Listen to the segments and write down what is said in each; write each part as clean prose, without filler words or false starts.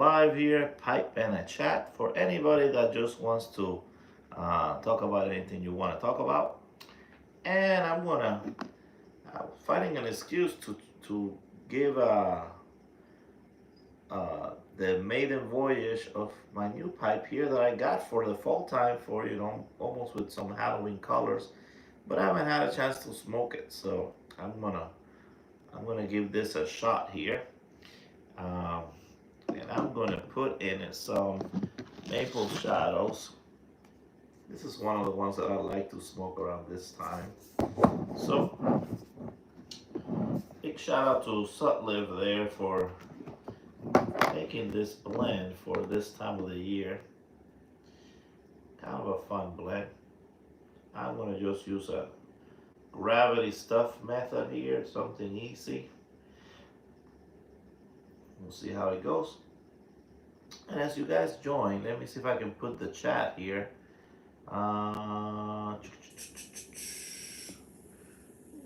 live here, pipe and a chat for anybody that just wants to talk about anything you want to talk about. And I'm gonna finding an excuse to give the maiden voyage of my new pipe here that I got for the fall time for almost with some Halloween colors, but I haven't had a chance to smoke it, so I'm gonna give this a shot here. Um, and I'm gonna put in it some maple shadows. This is one of the ones that I like to smoke around this time. So big shout out to Sutliv there for making this blend for this time of the year. Kind of a fun blend. I'm gonna just use a gravity stuff method here, something easy. We'll see how it goes. And as you guys join, let me see if I can put the chat here.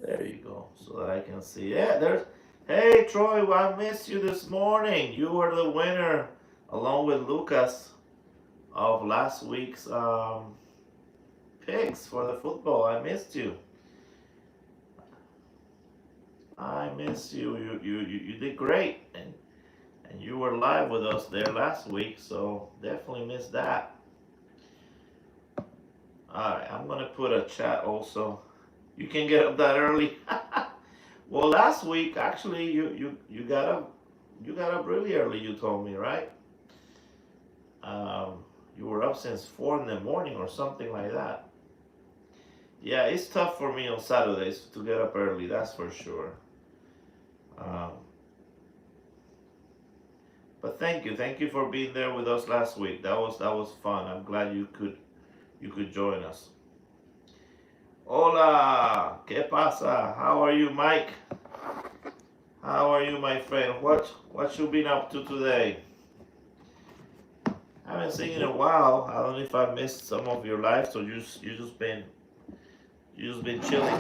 There you go, so that I can see. Yeah, there's. Hey Troy, I missed you this morning. You were the winner, along with Lucas, of last week's picks for the football. I missed you. I missed you. You did great, and you were live with us there last week, so definitely missed that. All right, I'm gonna put a chat also. You can get up that early. Well, last week actually you got up really early. You told me, right? You were up since 4 in the morning or something like that. Yeah, it's tough for me on Saturdays to get up early. That's for sure. Um, but thank you for being there with us last week. That was fun. I'm glad you could join us. Hola, ¿qué pasa? How are you, Mike? How are you, my friend? What you been up to today? I haven't seen you in a while. I don't know if I missed some of your life, so you just been chilling.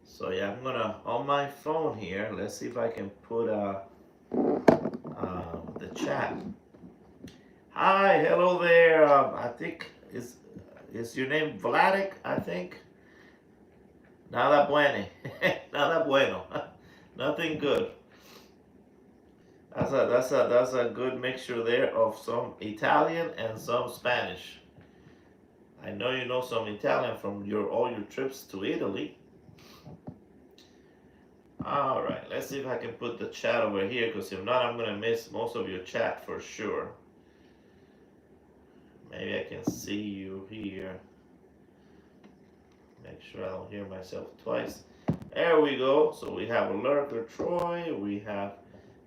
So yeah, I'm gonna on my phone here. Let's see if I can put the chat. Hi, hello there. I think is your name Vladik? I think. Nada bueno. Nada bueno. Nothing good. That's a good mixture there of some Italian and some Spanish. I know you know some Italian from all your trips to Italy. All right, let's see if I can put the chat over here, because if not, I'm gonna miss most of your chat for sure. Maybe I can see you here. Make sure I don't hear myself twice. There we go. So we have Lurker Troy. We have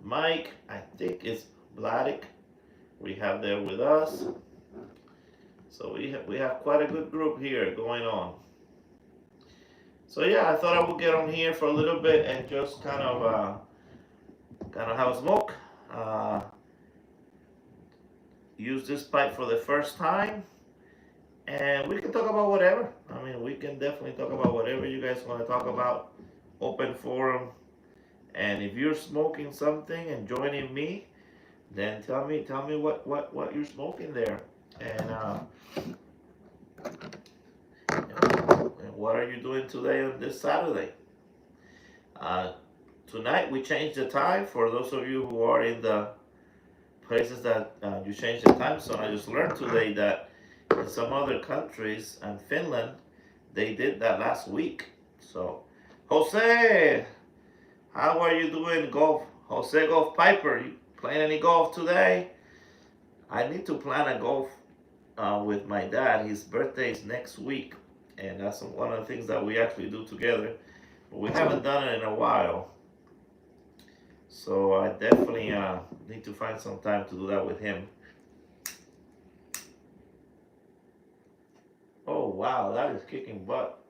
Mike. I think it's Vladik. We have there with us. So we have quite a good group here going on. So yeah, I thought I would get on here for a little bit and just kind of have a smoke. Use this pipe for the first time, and we can talk about whatever. I mean, we can definitely talk about whatever you guys want to talk about. Open forum. And if you're smoking something and joining me, then tell me what you're smoking there, and what are you doing today on this Saturday? Tonight we changed the time for those of you who are in the places that you change the time zone. I just learned today that in some other countries and Finland, they did that last week. So, Jose, how are you doing, golf? Jose Golf Piper, you playing any golf today? I need to plan a golf with my dad. His birthday is next week, and that's one of the things that we actually do together. But we haven't done it in a while. So I definitely need to find some time to do that with him. Oh wow, that is kicking butt.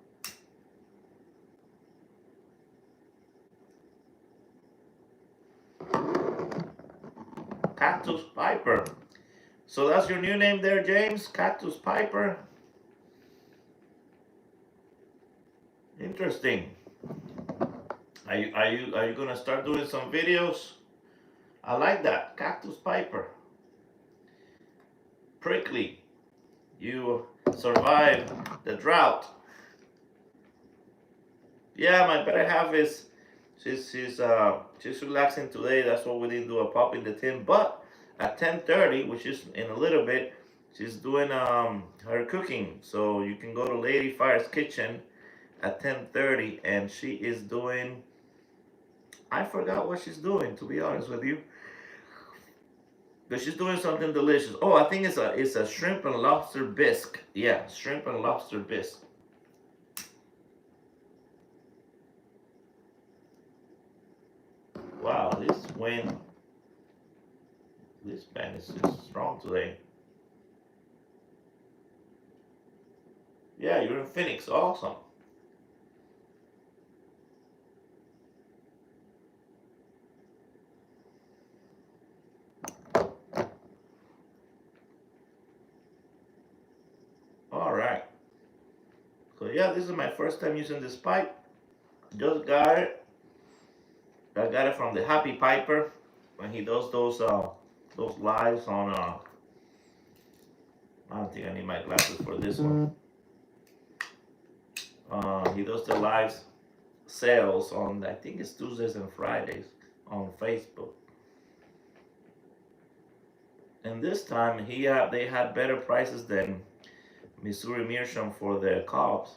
Cactus Piper. So that's your new name there, James? Cactus Piper. Interesting. Are you gonna start doing some videos? I like that. Cactus Piper. Prickly. You survived the drought. Yeah, my better half is she's relaxing today. That's why we didn't do a pop in the tin. But at 10:30, which is in a little bit, she's doing her cooking. So you can go to Lady Fire's kitchen at 10:30, and she is doing. I forgot what she's doing, to be honest with you, but she's doing something delicious. Oh, I think it's a shrimp and lobster bisque. Yeah, shrimp and lobster bisque. Wow, this band is just strong today. Yeah, you're in Phoenix. Awesome. All right. So yeah, this is my first time using this pipe. Just got it. I got it from the Happy Piper when he does those lives on. I don't think I need my glasses for this one. He does the lives sales on, I think it's Tuesdays and Fridays on Facebook. And this time they had better prices than Missouri Meerschaum for their cobs.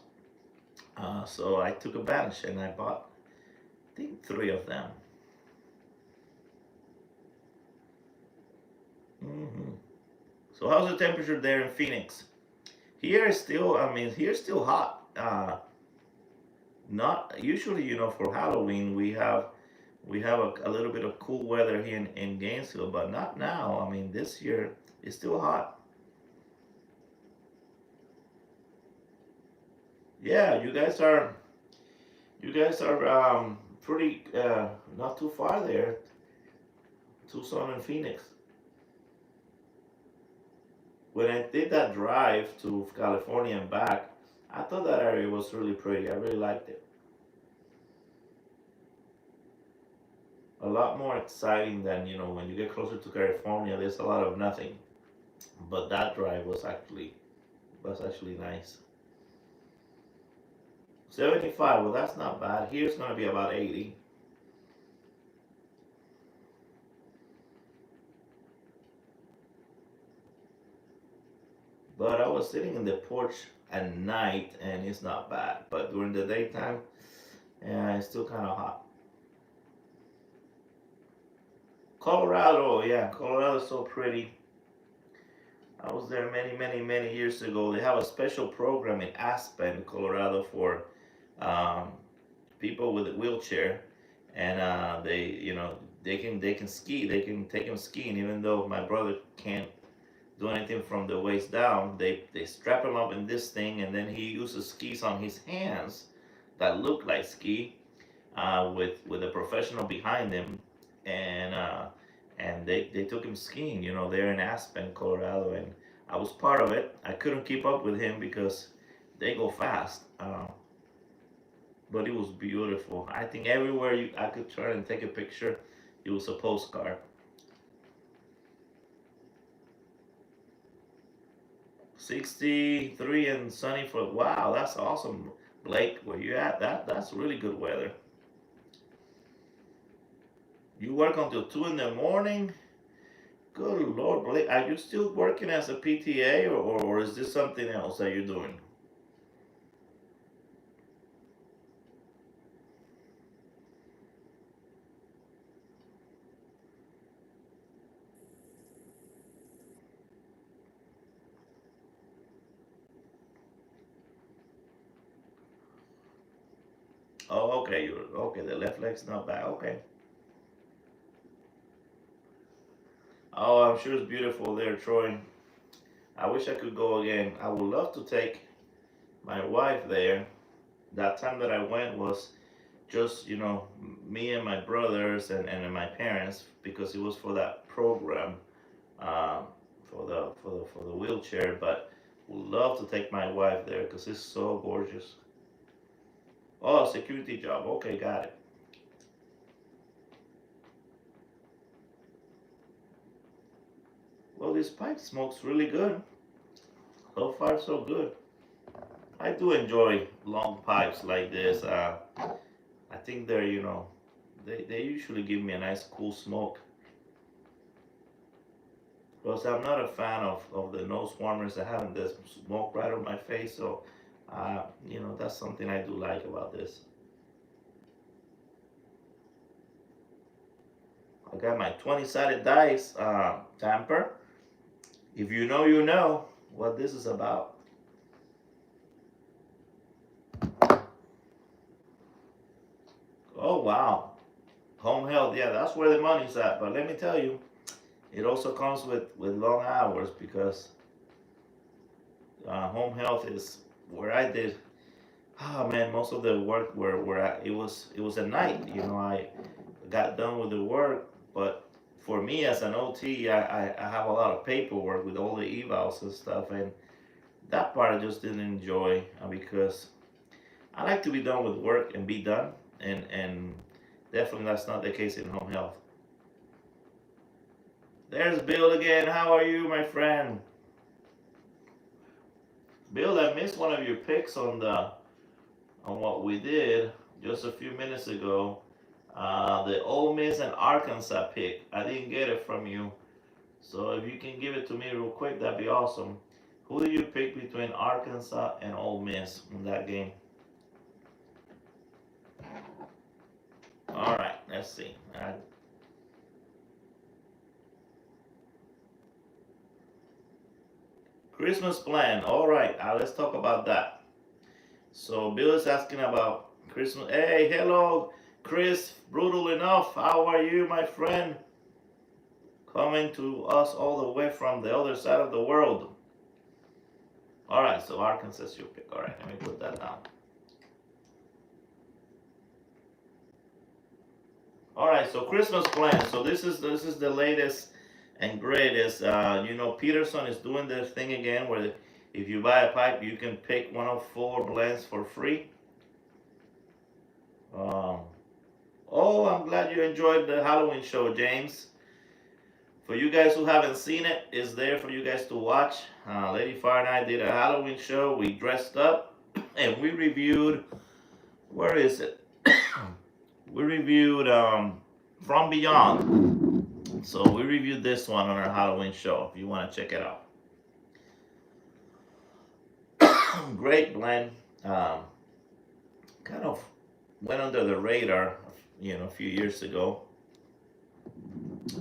So I took advantage and I bought, I think, three of them. hmm So how's the temperature there in Phoenix? Here is still, I mean, here's still hot. Not usually, for Halloween we have a little bit of cool weather here in Gainesville, but not now. I mean, this year it's still hot. Yeah, you guys are pretty not too far there, Tucson and Phoenix. When I did that drive to California and back, I thought that area was really pretty. I really liked it. A lot more exciting than when you get closer to California. There's a lot of nothing, but that drive was actually nice. 75. Well, that's not bad. Here's gonna be about 80. But I was sitting in the porch at night, and it's not bad. But during the daytime, yeah, it's still kind of hot. Colorado, yeah, Colorado's so pretty. I was there many, many, many years ago. They have a special program in Aspen, Colorado, for um, people with a wheelchair, and they can ski. They can take them skiing, even though my brother can't do anything from the waist down. They strap him up in this thing, and then he uses skis on his hands that look like ski, with a professional behind him, and they took him skiing. There in Aspen, Colorado, and I was part of it. I couldn't keep up with him because they go fast. But it was beautiful. I think everywhere I could turn and take a picture, it was a postcard. 63 and sunny for, wow, that's awesome, Blake. Where you at? That's really good weather. You work until 2 in the morning. Good Lord, Blake. Are you still working as a PTA, or is this something else that you're doing? Oh, okay. You're okay. The left leg's not bad. Okay. Oh, I'm sure it's beautiful there, Troy. I wish I could go again. I would love to take my wife there. That time that I went was just me and my brothers and my parents, because it was for that program, um, for the wheelchair. But would love to take my wife there because it's so gorgeous. Oh, security job. Okay, got it. Well, this pipe smokes really good. So far, so good. I do enjoy long pipes like this. I think they're, they usually give me a nice cool smoke. Because I'm not a fan of the nose warmers that have the smoke right on my face. So, that's something I do like about this. I got my 20-sided dice tamper. If you know, you know what this is about. Oh, wow. Home health, yeah, that's where the money's at. But let me tell you, it also comes with long hours because home health is where I did. Oh man, most of the work it was at night. I got done with the work, but for me as an OT, I have a lot of paperwork with all the evals and stuff, and that part I just didn't enjoy because I like to be done with work and be done, and definitely that's not the case in home health. There's Bill again. How are you, my friend? Bill, I missed one of your picks on what we did just a few minutes ago. The Ole Miss and Arkansas pick. I didn't get it from you, so if you can give it to me real quick, that'd be awesome. Who do you pick between Arkansas and Ole Miss in that game? All right, let's see. Christmas plan. All right, let's talk about that. So Bill is asking about Christmas. Hey, hello, Chris. Brutal enough. How are you, my friend? Coming to us all the way from the other side of the world. All right, so Arkansas is your pick. All right, let me put that down. All right, so Christmas plan. So this is the latest and greatest. Peterson is doing this thing again where if you buy a pipe, you can pick one of four blends for free. Um, oh, I'm glad you enjoyed the Halloween show, James. For you guys who haven't seen it, it's there for you guys to watch. Lady Fire and I did a Halloween show. We dressed up and we reviewed. Where is it? We reviewed From Beyond. So we reviewed this one on our Halloween show. If you want to check it out, great blend. Kind of went under the radar, a few years ago,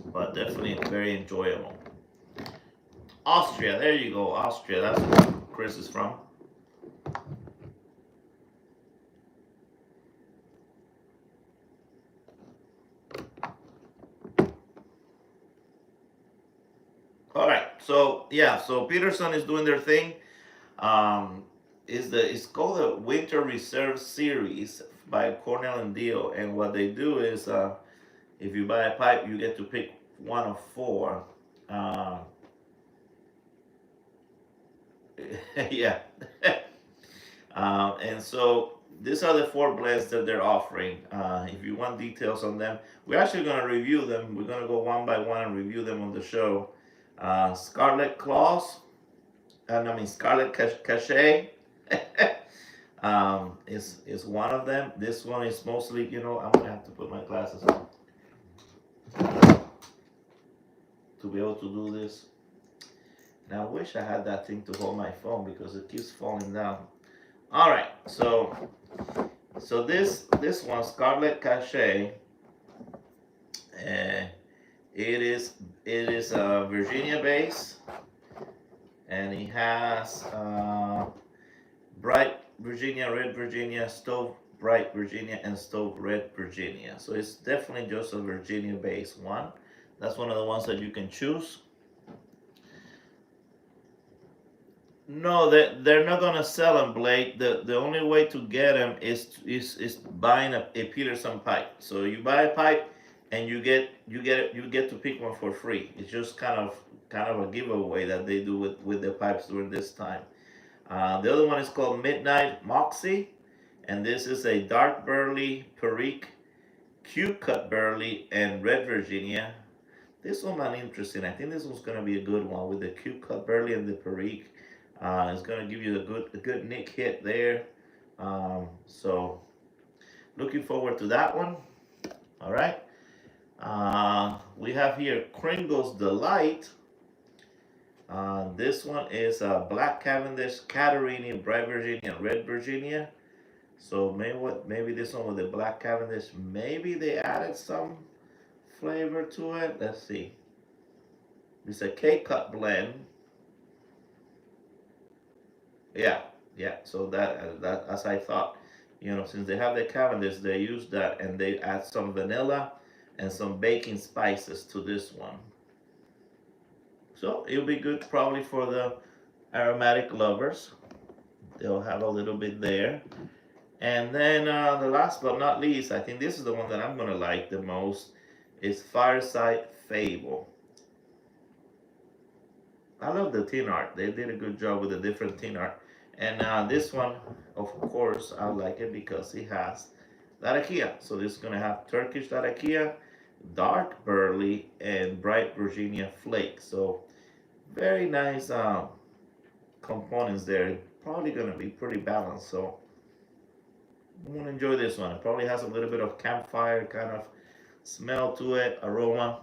but definitely very enjoyable. Austria, there you go, Austria. That's where Chris is from. All right, so yeah, so Peterson is doing their thing. Um, it's called the Winter Reserve Series by Cornell and Deal, and what they do is if you buy a pipe, you get to pick one of four. Uh, yeah. And so these are the four blends that they're offering. If you want details on them, we're actually going to review them. We're going to go one by one and review them on the show. Scarlet Claws, I mean Scarlet Cachet, is one of them. This one is mostly, I'm going to have to put my glasses on to be able to do this. Now I wish I had that thing to hold my phone because it keeps falling down. All right, so this one, Scarlet Cachet, it is a Virginia base, and it has bright Virginia, red Virginia, stove bright Virginia, and stove red Virginia. So it's definitely just a Virginia base one. That's one of the ones that you can choose. No, they're not gonna sell them, Blake. The only way to get them is buying a Peterson pipe. So you buy a pipe, and you get to pick one for free. It's just kind of a giveaway that they do with the pipes during this time. The other one is called Midnight Moxie, and this is a dark burley, Perique, cube cut burley, and red Virginia. This one man interesting. I think this one's gonna be a good one with the cube cut burley and the perique. It's gonna give you a good nick hit there. So looking forward to that one. All right. We have here Kringle's Delight. This one is Black Cavendish, Catarina, Bright Virginia, and Red Virginia. So maybe this one with the Black Cavendish, maybe they added some flavor to it. Let's see. It's a K-cut blend. Yeah, yeah. So that as I thought, since they have the Cavendish, they use that and they add some vanilla and some baking spices to this one. So it'll be good probably for the aromatic lovers. They'll have a little bit there. And then the last but not least, I think this is the one that I'm gonna like the most, is Fireside Fable. I love the tin art. They did a good job with the different tin art. And this one, of course, I like it because it has Latakia. So this is gonna have Turkish Latakia, dark burley, and bright Virginia flake. So very nice components there. Probably gonna be pretty balanced. So I'm gonna enjoy this one. It probably has a little bit of campfire kind of smell to it, aroma.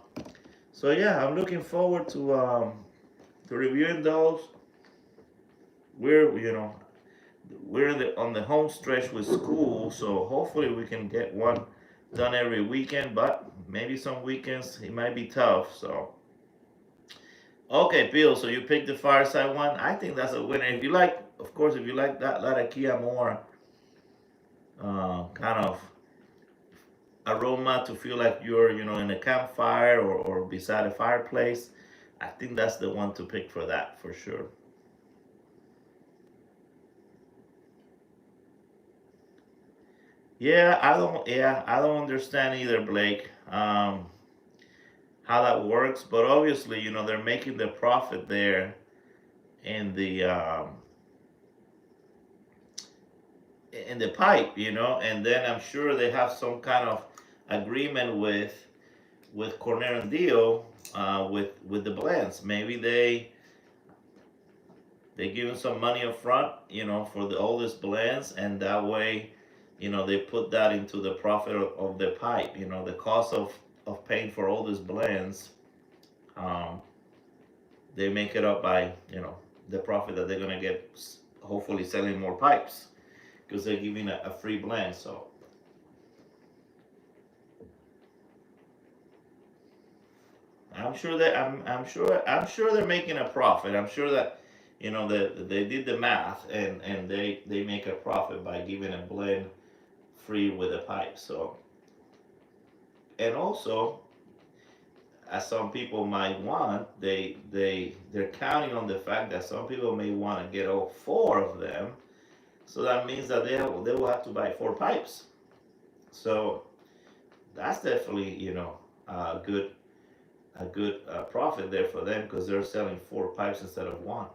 So yeah, I'm looking forward to reviewing those. We're on the home stretch with school, so hopefully we can get one done every weekend. But maybe some weekends it might be tough. So okay, Bill. So you picked the Fireside one. I think that's a winner. If you like, of course, if you like that Latakia more, kind of aroma to feel like you're in a campfire or beside a fireplace, I think that's the one to pick for that for sure. Yeah, I don't understand either, Blake, how that works, but obviously they're making the profit there in the pipe, and then I'm sure they have some kind of agreement with Corner and Dio, with the blends. Maybe they give them some money up front, for all these blends, and that way, they put that into the profit of the pipe. The cost of paying for all these blends, um, they make it up by the profit that they're gonna get, hopefully selling more pipes because they're giving a free blend. So I'm sure they're making a profit. I'm sure that they did the math and they make a profit by giving a blend free with a pipe. So, and also, as some people might want, they're counting on the fact that some people may want to get all four of them. So that means that they will have to buy four pipes. So that's definitely a good profit there for them because they're selling four pipes instead of one.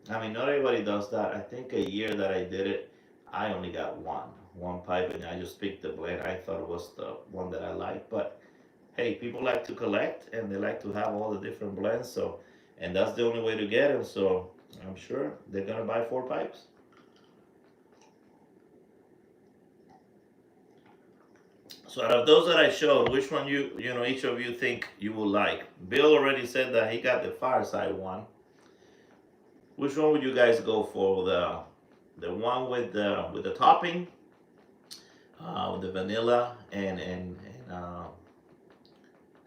I mean, not everybody does that. I think a year that I did it, I only got one pipe, and I just picked the blend I thought was the one that I liked. But hey, people like to collect, and they like to have all the different blends. So, and that's the only way to get them. So I'm sure they're gonna buy four pipes. So out of those that I showed, which one each of you think you will like? Bill already said that he got the Fireside one. Which one would you guys go for? The one with the topping, with the vanilla and I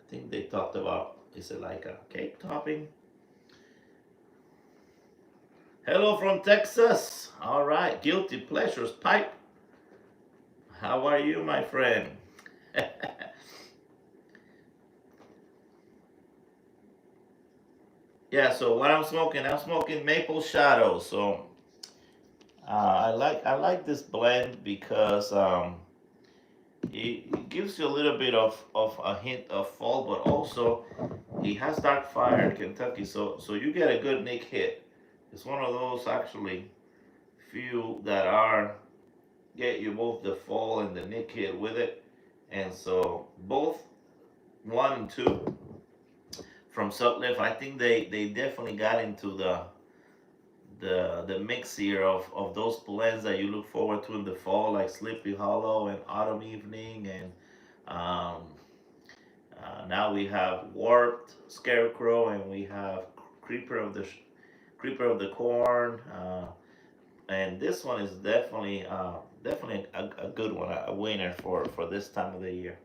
think they talked about, is it like a cake topping? Hello from Texas. All right, Guilty Pleasures Pipe. How are you, my friend? Yeah. So what I'm smoking Maple Shadow. So I like this blend because it gives you a little bit of a hint of fall, but also it has dark fire in Kentucky, so you get a good nick hit. It's one of those actually few that are get you both the fall and the nick kit with it. And so both one and two from Sutliff, I think they definitely got into the mix here of those blends that you look forward to in the fall, like Sleepy Hollow and Autumn Evening, and um, now we have Warped Scarecrow, and we have Creeper of the Creeper of the Corn, and this one is definitely a good one, a winner for this time of the year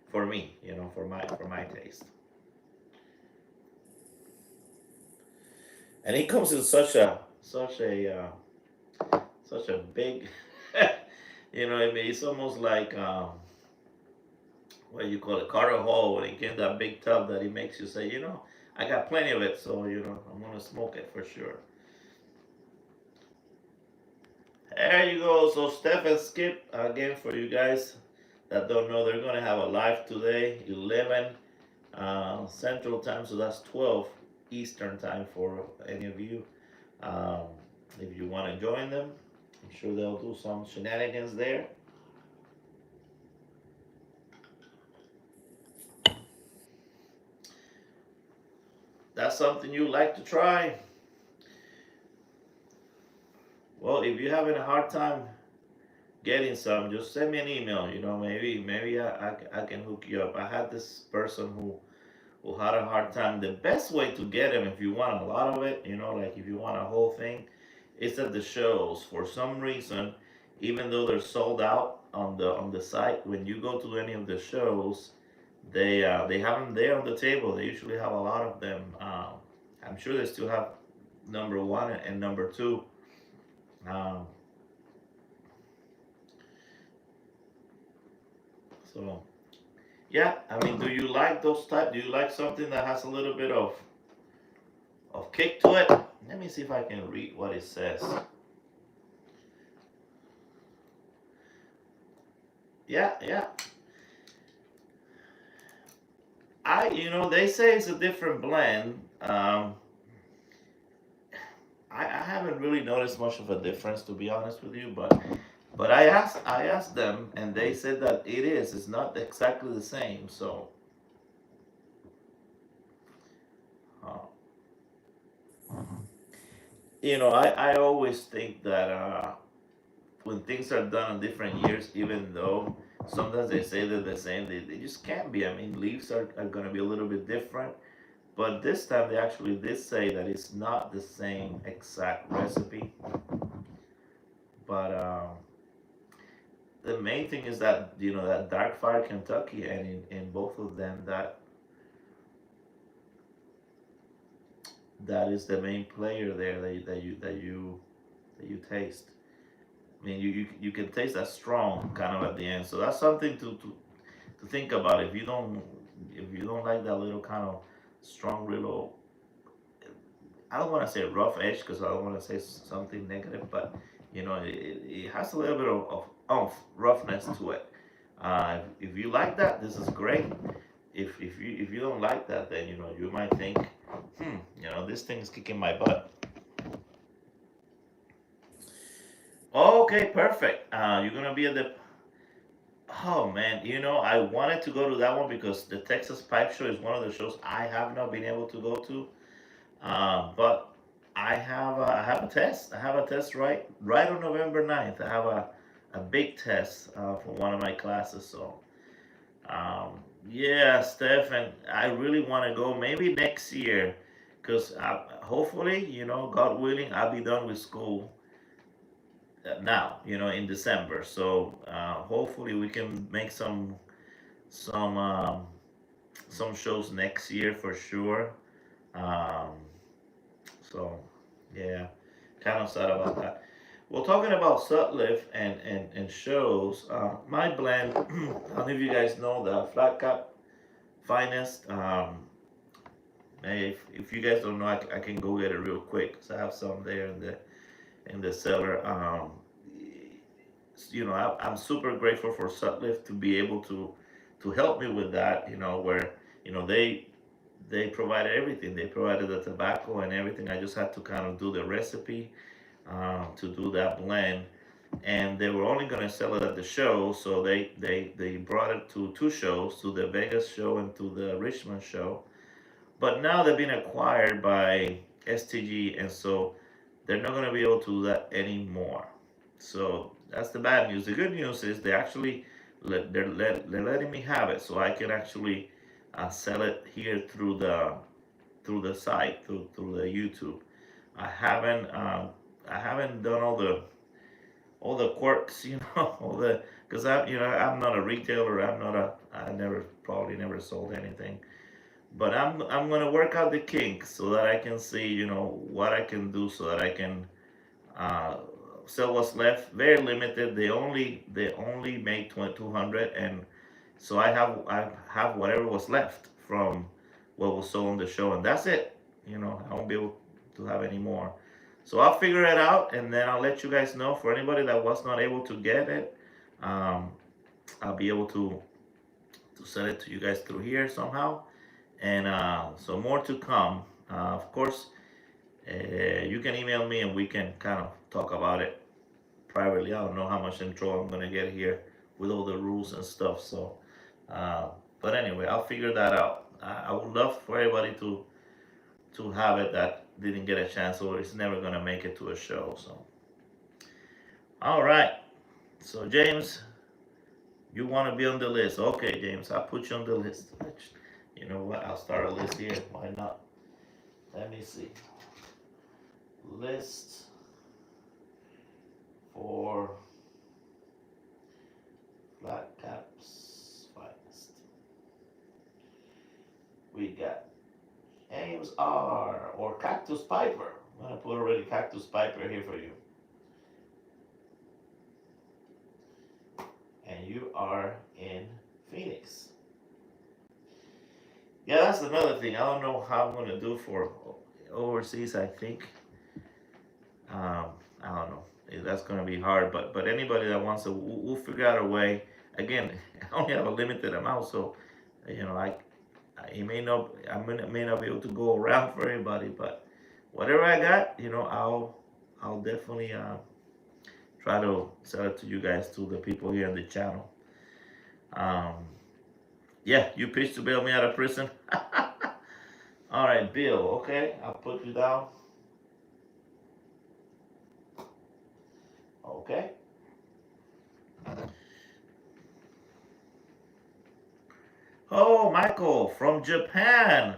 for me, for my taste. And it comes in such a big, I mean, it's almost like what do you call it, Carter Hall, when he gave that big tub that he makes you say, I got plenty of it, so I'm gonna smoke it for sure. There you go. So Steph and Skip again for you guys that don't know, they're gonna have a live today, 11 Central Time, so that's 12 Eastern Time for any of you. Um, if you want to join them, I'm sure they'll do some shenanigans there. That's something you like to try. Well, if you're having a hard time getting some, just send me an email. Maybe I can hook you up. I had this person who had a hard time. The best way to get them, if you want a lot of it, like if you want a whole thing, is at the shows. For some reason, even though they're sold out on the site, when you go to any of the shows, they have them there on the table. They usually have a lot of them. I'm sure they still have number one and number two. Um, so yeah, I mean, do you like those type? Do you like something that has a little bit of kick to it? Let me see if I can read what it says. Yeah, yeah. They say it's a different blend. I haven't really noticed much of a difference, to be honest with you, but I asked them, and they said that it is. It's not exactly the same. So, uh, I always think that when things are done in different years, even though sometimes they say they're the same, they just can't be. I mean, leaves are going to be a little bit different. But this time they actually did say that it's not the same exact recipe. But the main thing is that that Dark Fire Kentucky, and in both of them, that is the main player there that you taste. I mean, you can taste that strong kind of at the end. So that's something to think about. If you don't like that little kind of strong, little, I don't want to say rough edge because I don't want to say something negative, but it has a little bit of roughness to it. If you like that, this is great. If you don't like that, then you might think, this thing is kicking my butt. Okay, perfect. You're gonna be at the. Oh man, I wanted to go to that one because the Texas Pipe Show is one of the shows I have not been able to go to. But I have a test. I have a test right on November 9th. I have a big test for one of my classes. So yeah, Steph, and I really want to go maybe next year, because hopefully, God willing, I'll be done with school now. In December. So hopefully we can make some some shows next year for sure. Um, So, yeah, kind of sad about that. Well, talking about Sutliff and shows, my blend, I don't know if you guys know the Flat Cap Finest. If you guys don't know, I can go get it real quick because I have some there in the cellar. I'm super grateful for Sutliff to be able to help me with that. Where they provided everything. They provided the tobacco and everything. I just had to kind of do the recipe to do that blend. and they were only gonna sell it at the show, so they brought it to two shows, to the Vegas show and to the Richmond show. But now they've been acquired by STG, and so they're not gonna be able to do that anymore. So that's the bad news. The good news is they actually they're letting me have it, so I can actually sell it here through the site, through the YouTube. I haven't I haven't done all the quirks, all the, because I'm not a retailer. I never, probably never sold anything. But I'm gonna work out the kinks so that I can see, what I can do so that I can uh, sell what's left. Very limited. They only made 200, and so I have whatever was left from what was sold on the show, and that's it. I won't be able to have any more. So I'll figure it out, and then I'll let you guys know. For anybody that was not able to get it, um, I'll be able to send it to you guys through here somehow. And so more to come. Of course, you can email me and we can kind of talk about it privately. I don't know how much intro I'm gonna get here with all the rules and stuff. So, uh, but anyway, I'll figure that out. I would love for everybody to have it that didn't get a chance or is never gonna make it to a show. So, all right. So James, you want to be on the list? Okay, James, I'll put you on the list. You know what? I'll start a list here. Why not? Let me see. List for flat caps finest. We got James R. or Cactus Piper. I'm gonna put already Cactus Piper here for you. And you are in Phoenix. Yeah, that's another thing. I don't know how I'm gonna do for overseas. I think I don't know. That's gonna be hard. But anybody that wants to, we'll figure out a way. Again, I only have a limited amount, so it may not be able to go around for everybody. But whatever I got, I'll definitely try to sell it to you guys, to the people here on the channel. Um, yeah, you pitched to bail me out of prison. All right, Bill. Okay, I'll put you down. Okay. Oh, Michael from Japan.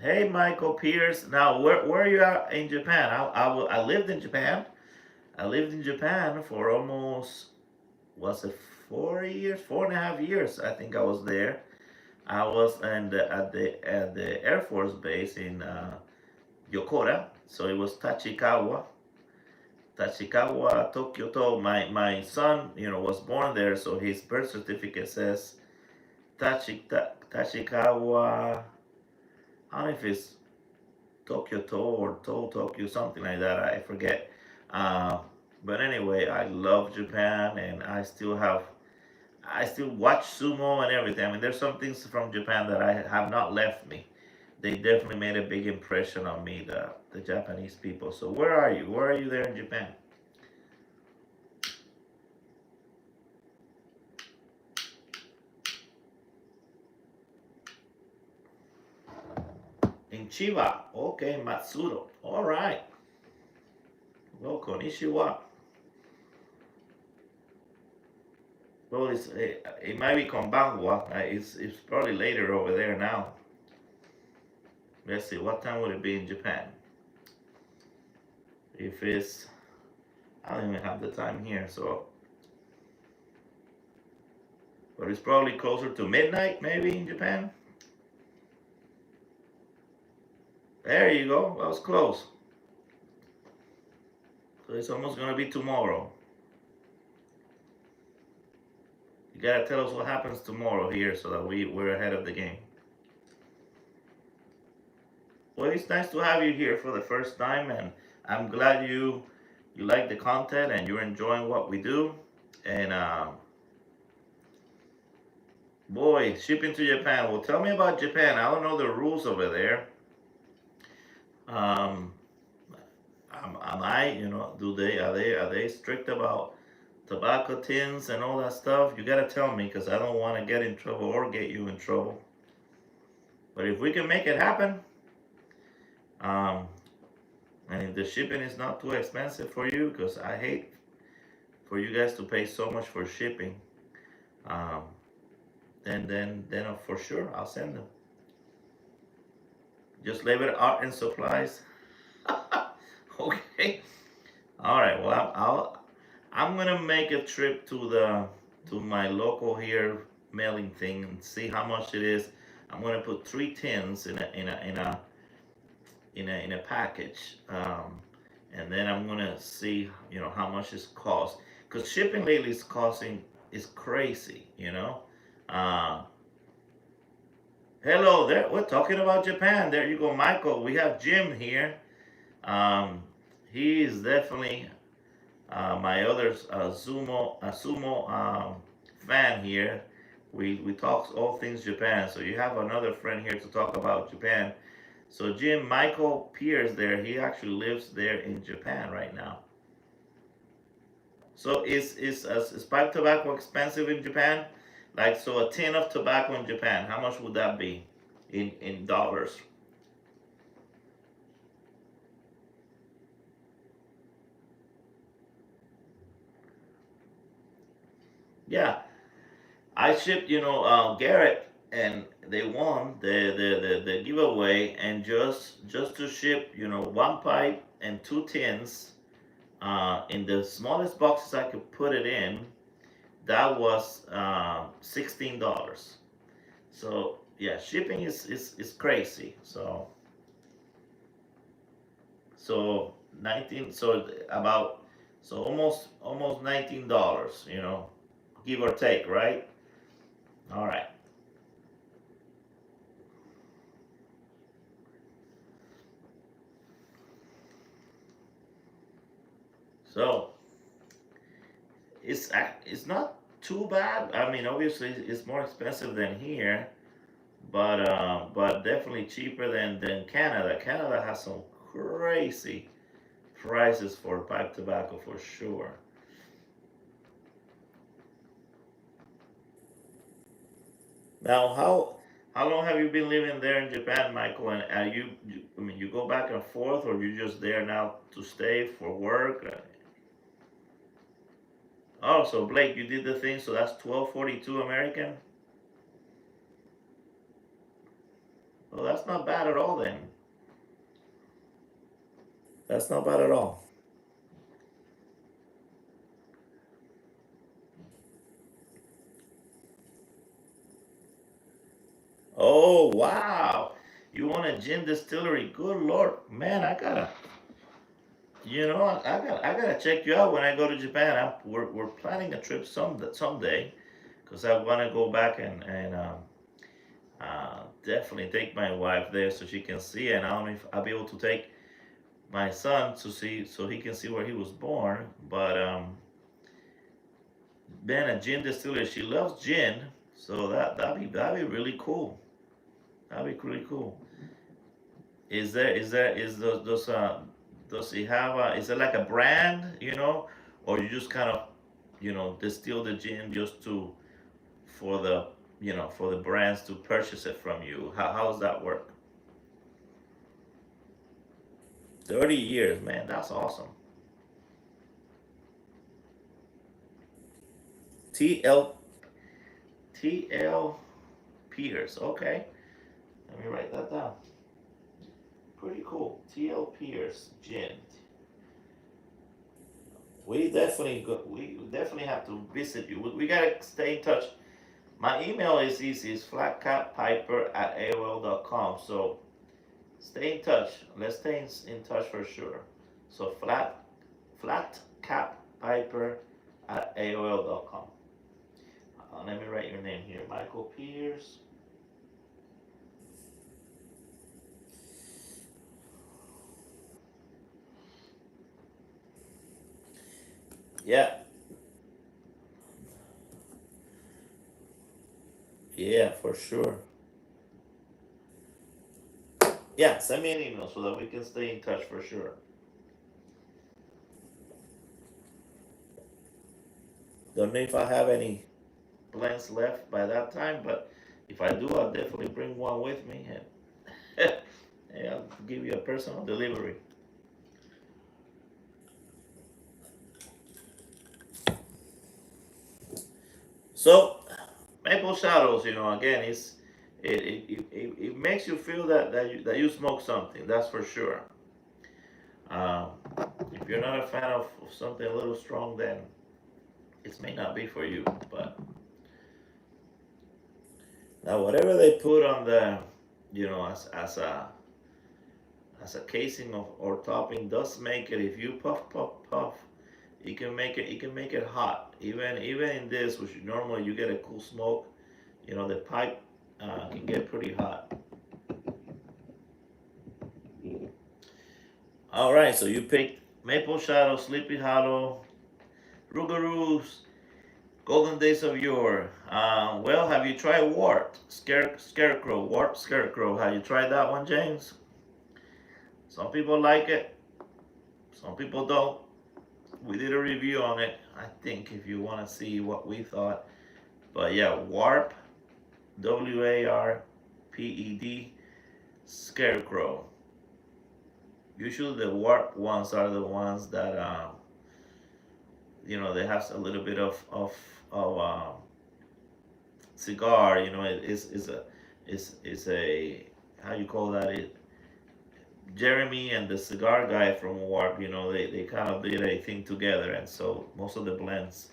Hey, Michael Pierce. Now, where are you at in Japan? I lived in Japan. I lived in Japan for almost, was it 4 years, 4.5 years? I think I was there. I was at the Air Force base in Yokota. So it was Tokyo. My son, was born there, so his birth certificate says Tachikawa. I don't know if it's Tokyo or Tokyo, something like that. I forget. Uh, but anyway, I love Japan, and I still watch sumo and everything. I mean, there's some things from Japan that I have not left me. They definitely made a big impression on me, the Japanese people. So where are you? Where are you there in Japan? In Chiba. Okay, Matsudo. All right. Well, konnichiwa. Well, it might be konbanwa. It's probably later over there now. Let's see, what time would it be in Japan? If it's, I don't even have the time here, so. But it's probably closer to midnight, maybe, in Japan. There you go, that was close. So it's almost gonna be tomorrow. You gotta tell us what happens tomorrow here so that we're ahead of the game. Well, it's nice to have you here for the first time, and I'm glad you like the content and you're enjoying what we do. And boy, shipping to Japan. Well, tell me about Japan. I don't know the rules over there. Um, am I, do they are they strict about tobacco tins and all that stuff? You gotta tell me because I don't want to get in trouble or get you in trouble. But if we can make it happen, um, and if the shipping is not too expensive for you, because I hate for you guys to pay so much for shipping, um, then for sure I'll send them. Just label it art and supplies. Okay. All right. Well, I'm gonna make a trip to my local here mailing thing and see how much it is. I'm gonna put 3 tins in a package, and then I'm gonna see how much it costs. Cause shipping lately is crazy. Uh, Hello there. We're talking about Japan. There you go, Michael. We have Jim here. Um, he is definitely my other sumo fan here. We talk all things Japan. So you have another friend here to talk about Japan. So Jim, Michael Pierce there, he actually lives there in Japan right now. So is pipe tobacco expensive in Japan? Like, so a tin of tobacco in Japan, how much would that be in dollars? Yeah, I shipped, Garrett, and they won the giveaway, and just to ship, one pipe and 2 tins, in the smallest boxes I could put it in, that was $16. So yeah, shipping is crazy. So 19, so about, so almost $19, give or take, right? All right. So it's not too bad. I mean, obviously it's more expensive than here, but definitely cheaper than Canada. Canada has some crazy prices for pipe tobacco for sure. Now, how long have you been living there in Japan, Michael? And are I mean, you go back and forth, or you just there now to stay for work? Oh, so Blake, you did the thing, so that's 1242 American. Well, that's not bad at all then. That's not bad at all. Oh wow, you want a gin distillery? Good lord, man, I gotta check you out when I go to Japan. We're planning a trip someday, because I want to go back and definitely take my wife there so she can see. And I don't know if I'll be able to take my son to see so he can see where he was born. But man, a gin distillery. She loves gin, so that'd be really cool. That'd be really cool. Does he have is it like a brand, or you just kind of distill the gin just to for the brands to purchase it from you? How does that work? 30 years, man, that's awesome. T L Peters, okay. Let me write that down. Pretty cool. T.L. Pierce gin. We definitely have to visit you. We gotta stay in touch. My email is easy. It's flatcatpiper@aol.com. So stay in touch. Let's stay in touch for sure. So flatcatpiper@aol.com. Let me write your name here. Michael Pierce. Yeah, yeah, for sure. Yeah, send me an email so that we can stay in touch for sure. Don't know if I have any plans left by that time, but if I do, I'll definitely bring one with me, and yeah, I'll give you a personal delivery. So maple shadows, again, it makes you feel that you smoke something. That's for sure. Um, if you're not a fan of something a little strong, then it may not be for you. But now, whatever they put on the, as a casing or topping does make it. If you puff puff puff, you can make it hot. Even in this, which normally you get a cool smoke, the pipe can get pretty hot. All right, so you picked Maple Shadow, Sleepy Hollow, Rougarous, Golden Days of Yore. Well, have you tried Warped Scarecrow? Warped Scarecrow. Have you tried that one, James? Some people like it. Some people don't. We did a review on it. I think if you want to see what we thought, but yeah, Warp, WARPED, Scarecrow. Usually the Warp ones are the ones that they have a little bit of cigar. Is a how you call that? Jeremy and the cigar guy from Warp. They kind of did a thing together, and so most of the blends.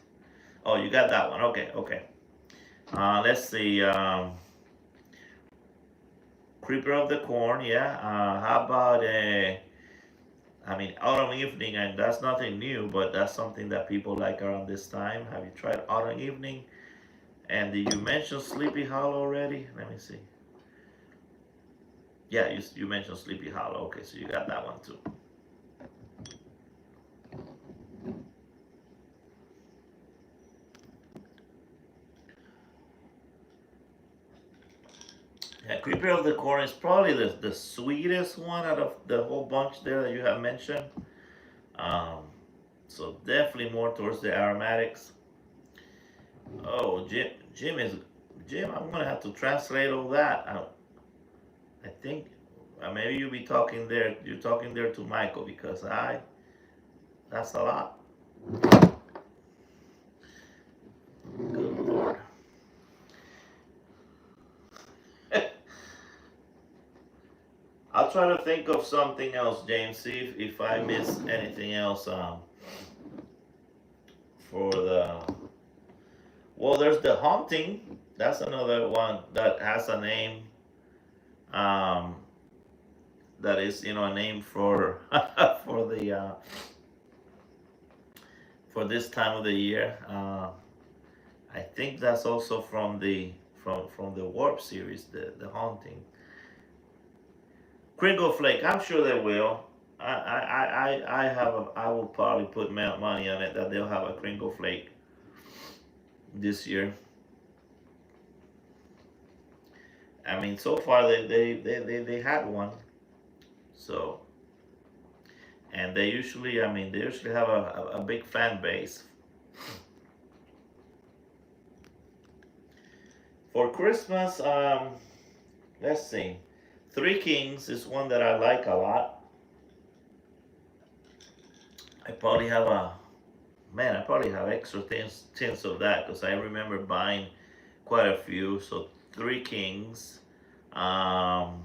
Oh, you got that one. Okay, okay. Let's see. Creeper of the Corn. Yeah. How about Autumn Evening, and that's nothing new, but that's something that people like around this time. Have you tried Autumn Evening? And did you mention Sleepy Hollow already? Let me see. Yeah, you mentioned Sleepy Hollow. Okay, so you got that one too. Yeah, Creeper of the Corn is probably the sweetest one out of the whole bunch there that you have mentioned. Um, so definitely more towards the aromatics. Oh, Jim. I'm gonna have to translate all that. I think maybe you'll be talking there. You're talking there to Michael because that's a lot. Good Lord. I'll try to think of something else, James. See if I miss anything else. For the Well, there's the Haunting. That's another one that has a name. Um, that is a name for for the for this time of the year. I think that's also from the Warp series, the Haunting. Kringle Flake. I'm sure they will. I will probably put money on it that they'll have a Kringle Flake this year. So far they had one. So, and they usually have a big fan base. For Christmas, let's see. Three Kings is one that I like a lot. I probably have extra tins of that because I remember buying quite a few. So Three Kings. Um,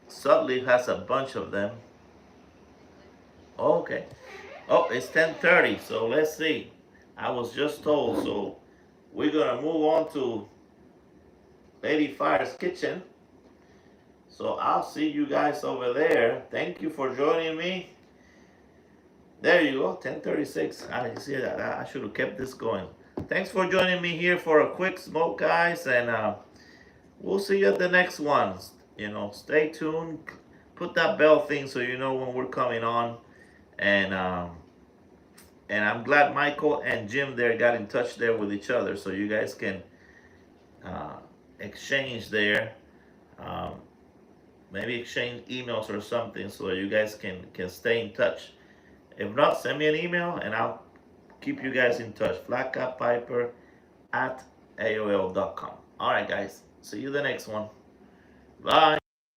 Sudleaf has a bunch of them. Oh, okay. Oh, it's 10:30. So let's see. I was just told. So we're gonna move on to Lady Fire's kitchen. So I'll see you guys over there. Thank you for joining me. There you go, 10:36. I see that. I should have kept this going. Thanks for joining me here for a quick smoke, guys, and we'll see you at the next ones. Stay tuned. Put that bell thing so you know when we're coming on, and I'm glad Michael and Jim there got in touch there with each other, so you guys can uh, exchange there. Um, Maybe exchange emails or something so you guys can stay in touch If not, send me an email and I'll keep you guys in touch. Flatcatpiper at AOL.com. All right, guys. See you the next one. Bye.